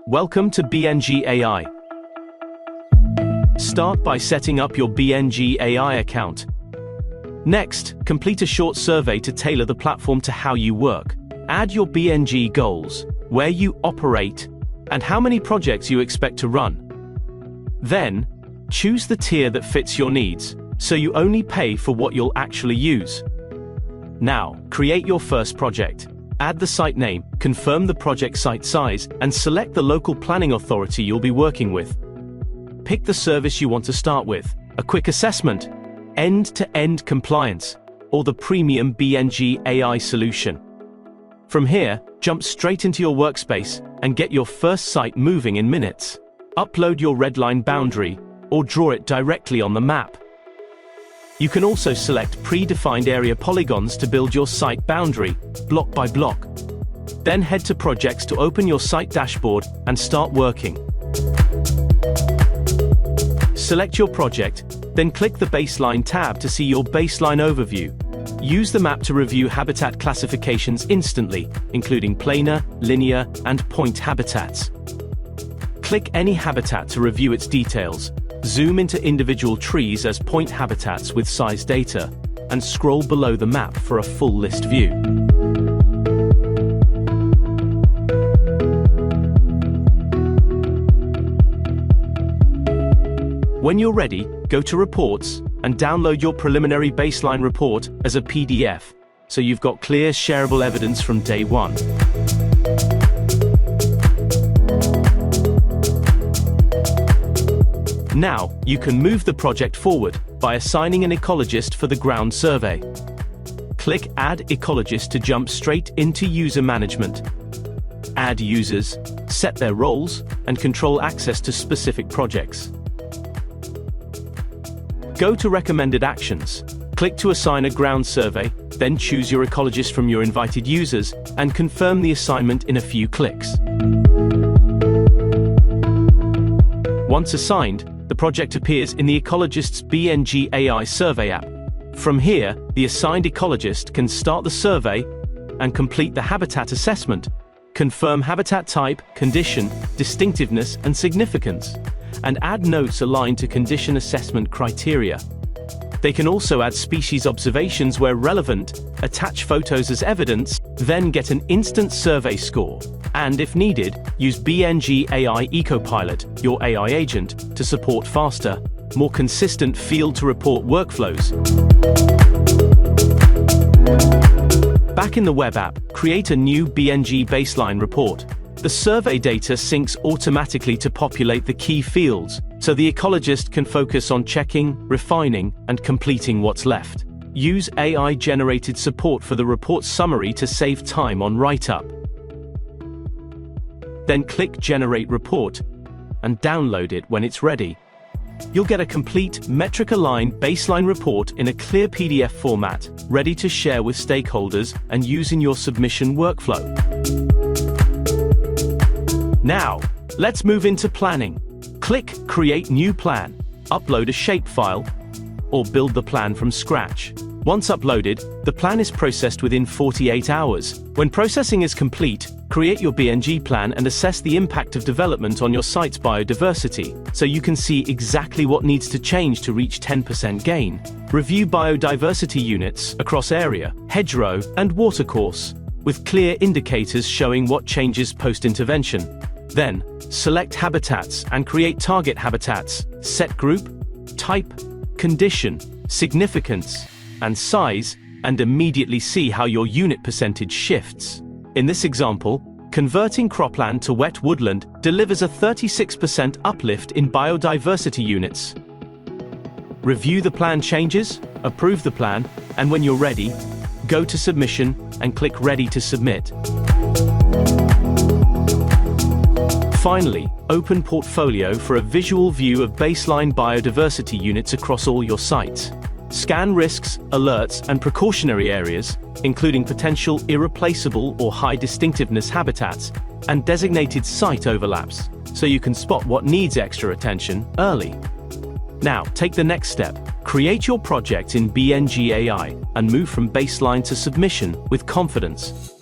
Welcome to BNGAI. Start by setting up your BNGAI account. Next, complete a short survey to tailor the platform to how you work. Add your BNG goals, where you operate, and how many projects you expect to run. Then, choose the tier that fits your needs, so you only pay for what you'll actually use. Now, create your first project. Add the site name, confirm the project site size, and select the local planning authority you'll be working with. Pick the service you want to start with, a quick assessment, end-to-end compliance, or the premium BNGAI solution. From here, jump straight into your workspace and get your first site moving in minutes. Upload your redline boundary, or draw it directly on the map. You can also select predefined area polygons to build your site boundary, block by block. Then head to Projects to open your site dashboard and start working. Select your project, then click the Baseline tab to see your baseline overview. Use the map to review habitat classifications instantly, including planar, linear, and point habitats. Click any habitat to review its details. Zoom into individual trees as point habitats with size data, and scroll below the map for a full list view. When you're ready, go to Reports and download your preliminary baseline report as a PDF, so you've got clear, shareable evidence from day one. Now, you can move the project forward by assigning an ecologist for the ground survey. Click Add Ecologist to jump straight into user management. Add users, set their roles, and control access to specific projects. Go to Recommended Actions. Click to assign a ground survey, then choose your ecologist from your invited users, and confirm the assignment in a few clicks. Once assigned, the project appears in the ecologist's BNGAI Survey App. From here, the assigned ecologist can start the survey and complete the habitat assessment, confirm habitat type, condition, distinctiveness, and significance, and add notes aligned to condition assessment criteria. They can also add species observations where relevant, attach photos as evidence, then get an instant survey score, and if needed, use BNGAI Ecopilot, your AI agent, to support faster, more consistent field-to-report workflows. Back in the web app, create a new BNG baseline report. The survey data syncs automatically to populate the key fields, so the ecologist can focus on checking, refining, and completing what's left. Use AI-generated support for the report summary to save time on write-up. Then click Generate Report and download it when it's ready. You'll get a complete, metric-aligned baseline report in a clear PDF format, ready to share with stakeholders and use in your submission workflow. Now, let's move into planning. Click Create New Plan, upload a shapefile, or build the plan from scratch. Once uploaded, the plan is processed within 48 hours. When processing is complete, create your BNG plan and assess the impact of development on your site's biodiversity, so you can see exactly what needs to change to reach 10% gain. Review biodiversity units across area, hedgerow, and watercourse, with clear indicators showing what changes post-intervention. Then, select habitats and create target habitats, set group, type, condition, significance, and size, and immediately see how your unit percentage shifts. In this example, converting cropland to wet woodland delivers a 36% uplift in biodiversity units. Review the plan changes, approve the plan, and when you're ready, go to Submission and click Ready to Submit. Finally, open Portfolio for a visual view of baseline biodiversity units across all your sites. Scan risks, alerts, and precautionary areas, including potential irreplaceable or high distinctiveness habitats, and designated site overlaps, so you can spot what needs extra attention early. Now, take the next step. Create your project in BNGAI and move from baseline to submission with confidence.